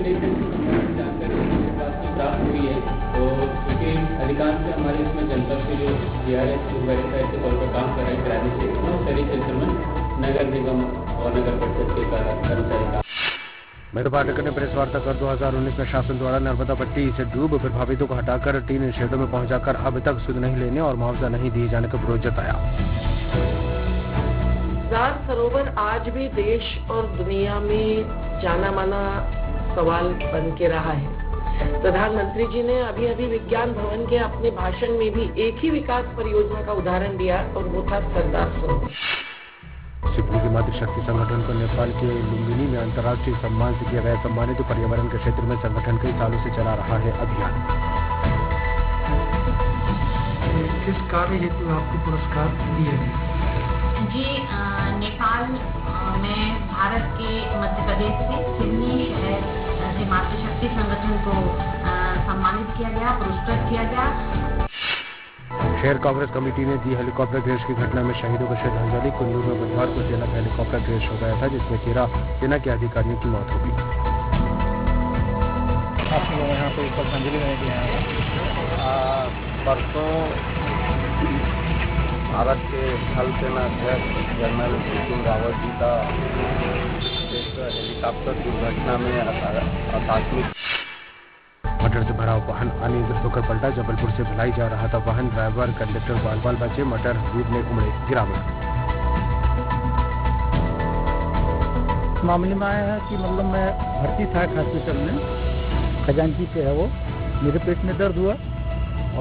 Calculation जानकारी इस बात की प्राप्त हुई है, तो क्योंकि अधिकांश हमारे इसमें जनपद के जो GRS वेरीफायर के तौर पर काम कर रहे हैं कराने से शहरी क्षेत्र में नगर निगम और नगर परिषद के कर्मचारी। मेयर पाटेकर ने प्रेस वार्ता कर 2019 में शासन द्वारा नर्मदा पट्टी से डूब प्रभावितों को हटाकर 3 शेडों में पहुंचाकर अब तक सुध नहीं लेने और मुआवजा नहीं दिए जाने का विरोध जताया। सरदार सरोवर आज भी देश और दुनिया में जाना माना सवाल बन के रहा है। प्रधानमंत्री जी ने अभी विज्ञान भवन के अपने भाषण में भी एक ही विकास परियोजना का उदाहरण दिया और वो था सरदार सरोवर। सिडनी के मातृशक्ति संगठन को नेपाल के लुम्बिनी में अंतर्राष्ट्रीय सम्मान से किया गया सम्मानित। तो पर्यावरण के क्षेत्र में संगठन कई सालों से चला रहा है अभियान। किस कार्य हेतु आपको पुरस्कार दिए गए? जी नेपाल में भारत के मध्य प्रदेश से सिडनी शहर से मातृशक्ति संगठन को सम्मानित किया गया, पुरस्कृत किया गया। शहर कांग्रेस कमेटी ने दी हेलीकॉप्टर क्रैश की घटना में शहीदों को श्रद्धांजलि। कुल्लू में बुधवार को सेना का हेलीकॉप्टर क्रैश हो गया था, जिसमें 13 सेना के अधिकारियों की मौत हो गई। आप लोग यहाँ पे श्रद्धांजलि देने के लिए आए हैं। परसों भारत के थल सेना अध्यक्ष जनरल बिपिन रावत जी का एक हेलीकॉप्टर दुर्घटना में आकस्मिक मटर से भरा वाहन अनियंत्रित होकर पलटा। जबलपुर से भिलाई जा रहा था वाहन, ड्राइवर कंडक्टर बाल बचे। मटर डूबने उमड़े ग्रामीण। मामले में आया है कि मतलब मैं भर्ती था एक हॉस्पिटल में, खजांची पे है वो। मेरे पेट में दर्द हुआ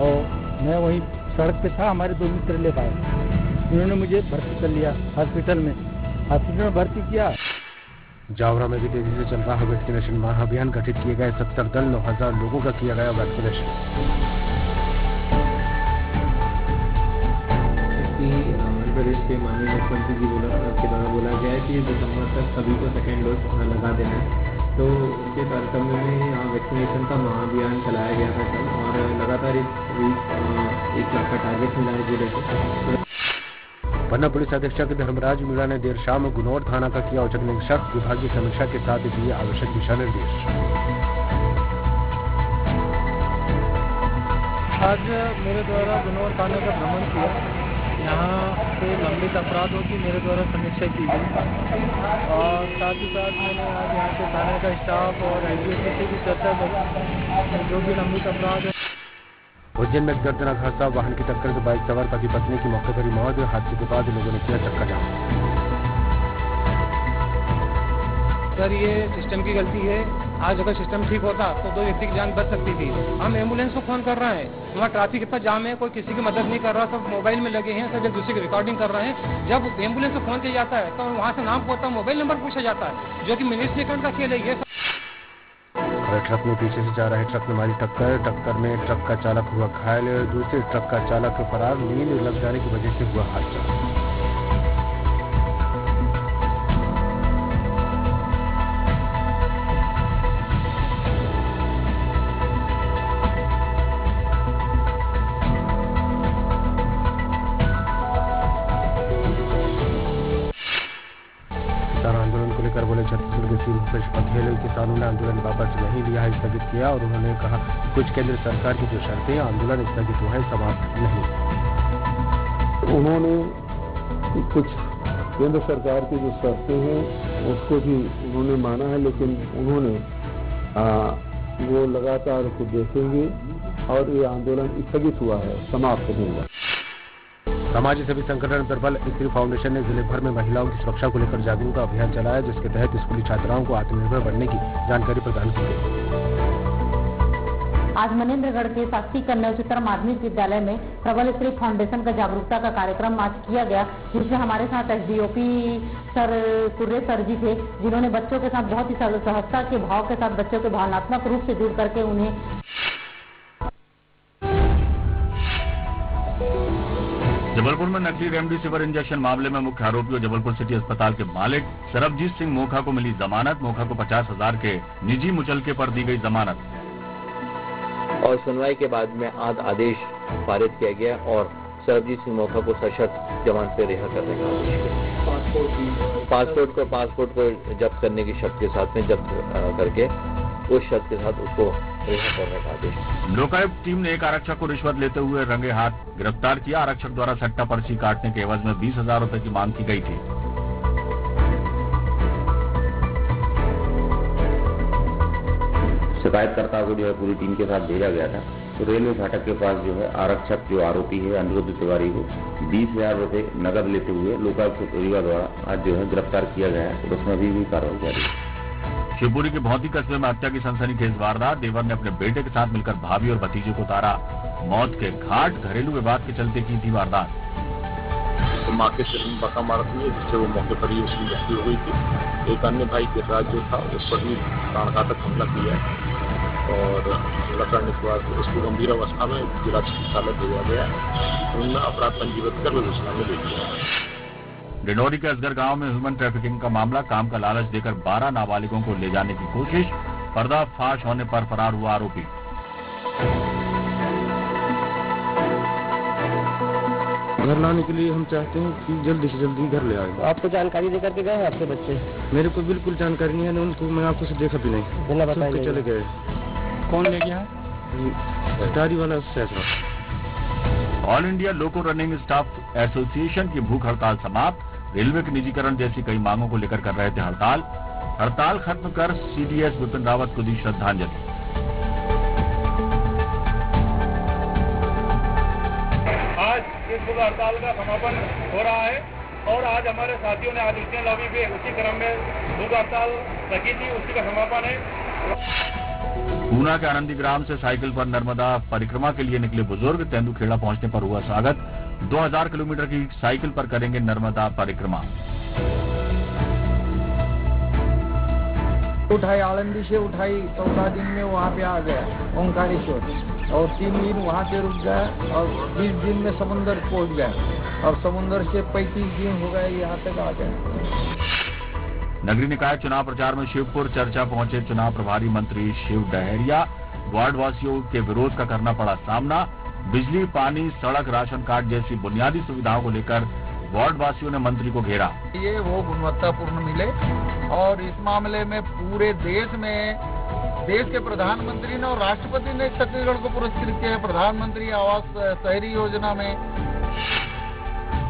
और मैं वहीं सड़क पे था, हमारे 2 मित्र ले पाए। उन्होंने मुझे भर्ती कर लिया हॉस्पिटल में भर्ती किया। जावरा में भी तेजी से चल रहा वैक्सीनेशन महाअभियान। गठित किए गए 70 दल, 9,000 लोगों का किया गया वैक्सीनेशन। मध्य प्रदेश के माननीय मुख्यमंत्री जी के द्वारा बोला गया है कि दिसंबर तक सभी को सेकेंड डोज लगा देना है, तो उसके तारतम्य में यहाँ वैक्सीनेशन का महाअभियान चलाया गया था कल, और लगातार इस वीक 1 लाख का टारगेट मिला है जिले को। पन्ना पुलिस अधीक्षक धर्मराज मीणा ने देर शाम गुनौर थाना का किया औचक निरीक्षण। विभागीय समीक्षा के साथ दिए आवश्यक दिशा निर्देश। आज मेरे द्वारा गुनौर थाने का भ्रमण किया। यहाँ पे लंबित अपराधों की मेरे द्वारा समीक्षा की गई और साथ ही साथ मैंने आज यहाँ के थाने का स्टाफ और LGS से भी चर्चा करी जो भी लंबित अपराध है। उज्जैन में एक दर्दनाक हादसा, वाहन की टक्कर से बाइक सवार पति पत्नी की मौके पर ही मौत। हादसे के बाद लोगों ने किया चक्का जाम। सर ये सिस्टम की गलती है। आज अगर सिस्टम ठीक होता तो 2 व्यक्ति की जान बच सकती थी। हम एम्बुलेंस को फोन कर रहे हैं, वहाँ ट्रैफिक इतना जाम है, कोई किसी की मदद नहीं कर रहा, सब मोबाइल में लगे हैं, सब एक दूसरे की रिकॉर्डिंग कर रहे हैं। जब एम्बुलेंस को फोन किया जाता है तो वहाँ से नाम पूछता, मोबाइल नंबर पूछा जाता है, जो कि मिनट सेकंड का खेल है ये। ट्रक में पीछे से जा रहे ट्रक ने मारी टक्कर में ट्रक का चालक हुआ घायल। दूसरे ट्रक का चालक फरार। नींद लग जाने की वजह से हुआ हादसा। बोले छत्तीसगढ़ के सीएम भूपेश बघेल, किसानों ने आंदोलन वापस नहीं लिया है, स्थगित किया। और उन्होंने कहा कुछ केंद्र सरकार की जो शर्तें आंदोलन स्थगित हुआ है, समाप्त नहीं। उन्होंने कुछ केंद्र सरकार की जो शर्तें हैं उसको भी उन्होंने माना है, लेकिन उन्होंने वो लगातार उसको देखेंगे और ये आंदोलन स्थगित हुआ है, समाप्त नहीं हुआ। समाज सेवी संगठन प्रबल स्त्री फाउंडेशन ने जिले भर में महिलाओं की सुरक्षा को लेकर जागरूकता अभियान चलाया, जिसके तहत स्कूली छात्राओं को आत्मनिर्भर बनने की जानकारी प्रदान की गई। आज मनेन्द्रगढ़ के शासकीय कन्या उच्चतर माध्यमिक विद्यालय में प्रबल स्त्री फाउंडेशन का जागरूकता का कार्यक्रम आज किया गया, जिसमें हमारे साथ SDOP सर कुर्रे सर जी थे, जिन्होंने बच्चों के साथ बहुत ही सहजता के भाव के साथ बच्चों के भावनात्मक रूप से जुड़ करके उन्हें जबलपुर में नकली रेमडेसिविर इंजेक्शन मामले में मुख्य आरोपी और जबलपुर सिटी अस्पताल के मालिक सरबजीत सिंह मोखा को मिली जमानत। मोखा को 50,000 के निजी मुचलके पर दी गई जमानत। और सुनवाई के बाद में आज आदेश पारित किया गया और सरबजीत सिंह मोखा को सशर्त जमानत पे रिहा करने का आदेश किया। पासपोर्ट को जब्त करने की शर्त के साथ में जब्त करके उस शर्त के साथ उसको रिहा करने का आदेश। लोकायुक्त टीम ने एक आरक्षक को रिश्वत लेते हुए रंगे हाथ गिरफ्तार किया। आरक्षक द्वारा सट्टा पर्ची काटने के एवज में 20,000 रुपए की मांग की गई थी। शिकायतकर्ता को जो है पूरी टीम के साथ भेजा गया था, तो रेलवे फाटक के पास जो है आरक्षक जो आरोपी है अनिरुद्ध तिवारी को 20,000 रुपए नकद लेते हुए लोकायुक्त रीवा द्वारा आज जो है गिरफ्तार किया गया है और उसमें भी कार्रवाई जारी है। शिवपुरी के भौती कस्बे में हत्या की सनसनीखेज वारदात। देवर ने अपने बेटे के साथ मिलकर भाभी और भतीजे को उतारा मौत के घाट। घरेलू विवाद के चलते की थी वारदात। तो माँ के सिर में बका मार दी, जिससे वो मौके पर ही उसकी मृत्यु हो गई थी। एक अन्य भाई के साथ जो था उस पर भी प्राणघातक हमला किया और हमला करने के बाद उसको गंभीर अवस्था में जिला चिकित्सालय भेजा गया। उनमें अपराध पंजीबद्ध कर विवेचना में ले लिया। डिंडौरी के असगर गांव में ह्यूमन ट्रैफिकिंग का मामला। काम का लालच देकर 12 नाबालिगों को ले जाने की कोशिश। पर्दाफाश होने पर फरार हुआ आरोपी। घर लाने के लिए हम चाहते हैं कि जल्दी से जल्दी घर ले आए। आपको जानकारी देकर के गए आपके बच्चे? मेरे को बिल्कुल जानकारी नहीं है, उनको मैं आपको से देखा भी नहीं। बिना बताए के चले गए। कौन ले गया? गाड़ी वाला सैसरा। ऑल इंडिया लोको रनिंग स्टाफ एसोसिएशन की भूख हड़ताल समाप्त। रेलवे के निजीकरण जैसी कई मांगों को लेकर कर रहे थे हड़ताल। हड़ताल खत्म कर सीडीएस विपिन रावत को दी श्रद्धांजलि। आज इस भूख हड़ताल का समापन हो रहा है और आज हमारे साथियों ने आज इंडियन लॉबी पे उसी क्रम में भूख हड़ताल रखी थी, उसी का समापन है। ऊना के आनंदी ग्राम से साइकिल पर नर्मदा परिक्रमा के लिए निकले बुजुर्ग। तेंदुखेड़ा पहुंचने पर हुआ स्वागत। 2000 किलोमीटर की साइकिल पर करेंगे नर्मदा परिक्रमा। उठाई आनंदी से उठाई 14 दिन में वहाँ पे आ गया ओंकारेश्वर और 3 दिन वहाँ पे रुक गया और 20 दिन में समुंदर पहुँच गया और समुंदर से 35 दिन हो गए यहाँ तक आ गए। नगरीय निकाय चुनाव प्रचार में शिवपुर चर्चा पहुंचे चुनाव प्रभारी मंत्री शिव डहरिया। वार्ड वासियों के विरोध का करना पड़ा सामना। बिजली, पानी, सड़क, राशन कार्ड जैसी बुनियादी सुविधाओं को लेकर वार्ड वासियों ने मंत्री को घेरा। ये वो गुणवत्तापूर्ण मिले और इस मामले में पूरे देश में देश के प्रधानमंत्री ने और राष्ट्रपति ने छत्तीसगढ़ को पुरस्कृत किया है प्रधानमंत्री आवास शहरी योजना में।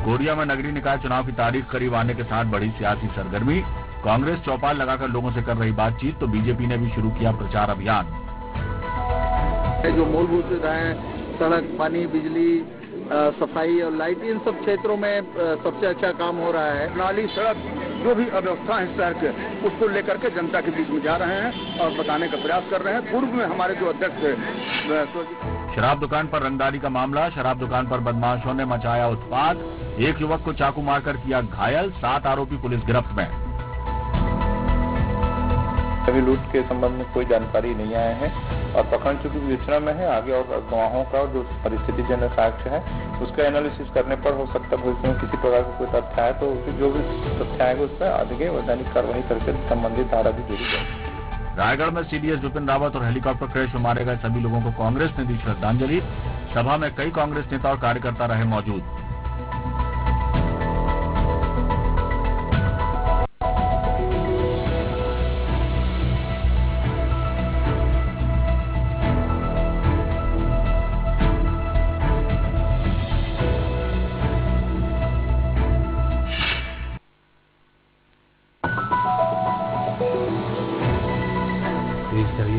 कोरिया में नगरीय निकाय चुनाव की तारीख करीब आने के साथ बढ़ी सियासी सरगर्मी। कांग्रेस चौपाल लगाकर लोगों से कर रही बातचीत, तो बीजेपी ने भी शुरू किया प्रचार अभियान। जो मूलभूत सुविधाएं, सड़क, पानी, बिजली, सफाई और लाइट, इन सब क्षेत्रों में सबसे अच्छा काम हो रहा है। नाली, सड़क, जो भी अव्यवस्था है शहर के, उसको लेकर के जनता के बीच में जा रहे हैं और बताने का प्रयास कर रहे हैं। पूर्व में हमारे जो अध्यक्ष थे। शराब दुकान पर रंगदारी का मामला। शराब दुकान पर बदमाशों ने मचाया उत्पात। एक युवक को चाकू मारकर किया घायल। 7 आरोपी पुलिस गिरफ्त में। अभी लूट के संबंध में कोई जानकारी नहीं आया है और प्रखंड चूंकि विवेचना में है, आगे और गवाहों का जो परिस्थिति जन्य साक्ष्य है उसका एनालिसिस करने पर हो सकता है भविष्य में किसी प्रकार का कोई तथ्य आए तो जो भी तथ्य आएगा उस पर आगे वैधानिक कार्रवाई करके संबंधित धारा भी जोड़ी जाएगी। रायगढ़ में सीडीएस विपिन रावत और हेलीकॉप्टर क्रैश में मारे गए सभी लोगों को कांग्रेस ने दी श्रद्धांजलि। सभा में कई कांग्रेस नेता और कार्यकर्ता रहे मौजूद।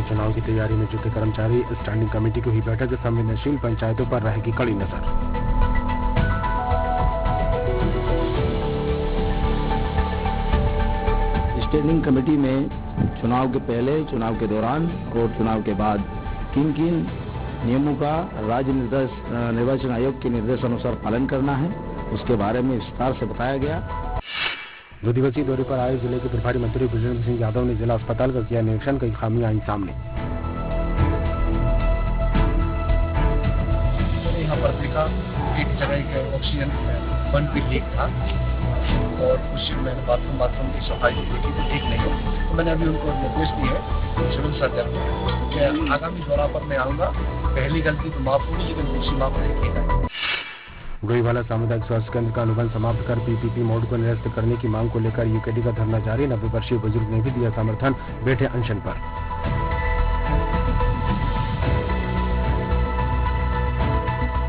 चुनाव की तैयारी में जुटे कर्मचारी। स्टैंडिंग कमेटी की हुई बैठक। संवेदनशील पंचायतों पर रहेगी कड़ी नजर। स्टैंडिंग कमेटी में चुनाव के पहले, चुनाव के दौरान और चुनाव के बाद किन किन नियमों का राज्य निर्वाचन आयोग के निर्देशानुसार पालन करना है, उसके बारे में विस्तार से बताया गया। 2 दिवसीय दौरे पर आए जिले के प्रभारी मंत्री बृजेंद्र सिंह यादव ने जिला अस्पताल का किया निरीक्षण। कई खामियां आई सामने। यहाँ पर देखा एक जगह के ऑक्सीजन बंद भी लीक था और कुछ मैंने बाथरूम की सफाई देखी तो ठीक नहीं है, तो मैंने अभी उनको निर्देश दिए सिविल सर्जन कि आगामी दौरा पर मैं आऊँगा। पहली गलती तो माफ होगी लेकिन दूसरी माफ नहीं की जाएगी। गोईवाला सामुदायिक स्वास्थ्य केंद्र का अनुबंध समाप्त कर पीपीपी मोड को निरस्त करने की मांग को लेकर यूकेडी का धरना जारी। 90 वर्षीय बुजुर्ग ने भी दिया समर्थन, बैठे अनशन पर।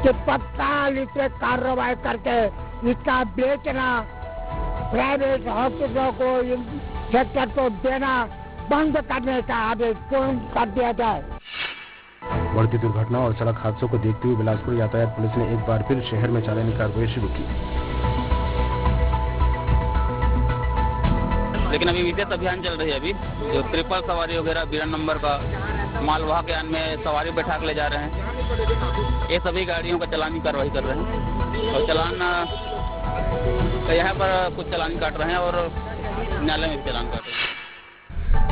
कि तत्काल इस पे कार्रवाई करके इसका बेचना, प्राइवेट हॉस्पिटलों को सेक्टर को देना बंद करने का आदेश पूर्ण कर दिया जाए। बढ़ती दुर्घटना और सड़क हादसों को देखते हुए बिलासपुर यातायात पुलिस ने एक बार फिर शहर में चालानी कार्रवाई शुरू की। लेकिन अभी विशेष अभियान चल रही है। अभी जो ट्रिपल सवारी वगैरह 12 नंबर का मालवाहक यान में सवारी बैठा के ले जा रहे हैं, ये सभी गाड़ियों का चालानी कार्रवाई कर रहे हैं और चालान यहाँ पर कुछ चालान काट रहे हैं और न्यायालय में चालान काट रहे हैं।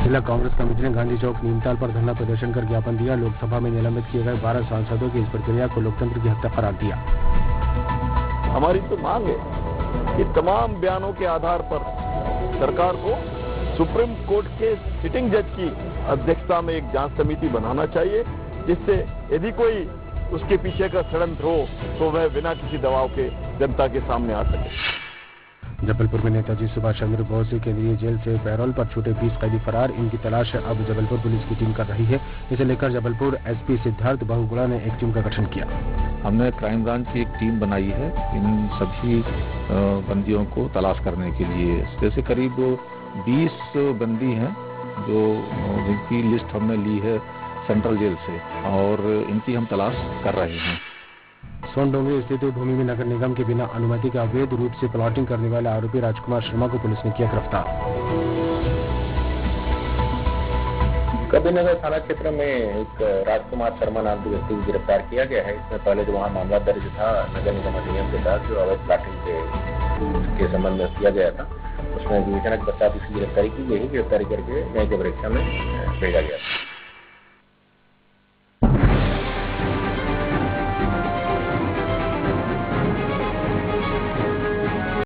जिला कांग्रेस कमेटी ने गांधी चौक नीमताल पर धरना प्रदर्शन कर ज्ञापन दिया। लोकसभा में निलंबित किए गए 12 सांसदों की इस प्रक्रिया को लोकतंत्र की हत्या करार दिया। हमारी तो मांग है कि तमाम बयानों के आधार पर सरकार को सुप्रीम कोर्ट के सिटिंग जज की अध्यक्षता में एक जांच समिति बनाना चाहिए, जिससे यदि कोई उसके पीछे का षड्यंत्र हो तो वह बिना किसी दबाव के जनता के सामने आ सके। जबलपुर में नेताजी सुभाष चंद्र बोस केंद्रीय जेल से पैरोल पर छूटे 20 कैदी फरार। इनकी तलाश अब जबलपुर पुलिस की टीम कर रही है। इसे लेकर जबलपुर एसपी सिद्धार्थ बहुगुणा ने एक टीम का गठन किया। हमने क्राइम ब्रांच की एक टीम बनाई है इन सभी बंदियों को तलाश करने के लिए। जैसे करीब 20 बंदी हैं जो जिनकी लिस्ट हमने ली है सेंट्रल जेल से और इनकी हम तलाश कर रहे हैं। सोनडोंगरी स्थित भूमि में नगर निगम के बिना अनुमति के अवैध रूप से प्लॉटिंग करने वाले आरोपी राजकुमार शर्मा को पुलिस ने किया गिरफ्तार। कबीरनगर थाना क्षेत्र में एक राजकुमार शर्मा नाम के व्यक्ति को गिरफ्तार किया गया है। इसमें पहले जो वहाँ मामला दर्ज था नगर निगम अधिनियम के तहत जो अवैध प्लॉटिंग के संबंध में किया गया था, उसमें विवेचना के पश्चात इसकी गिरफ्तारी की गई। गिरफ्तारी करके न्यायिक परीक्षा में भेजा गया।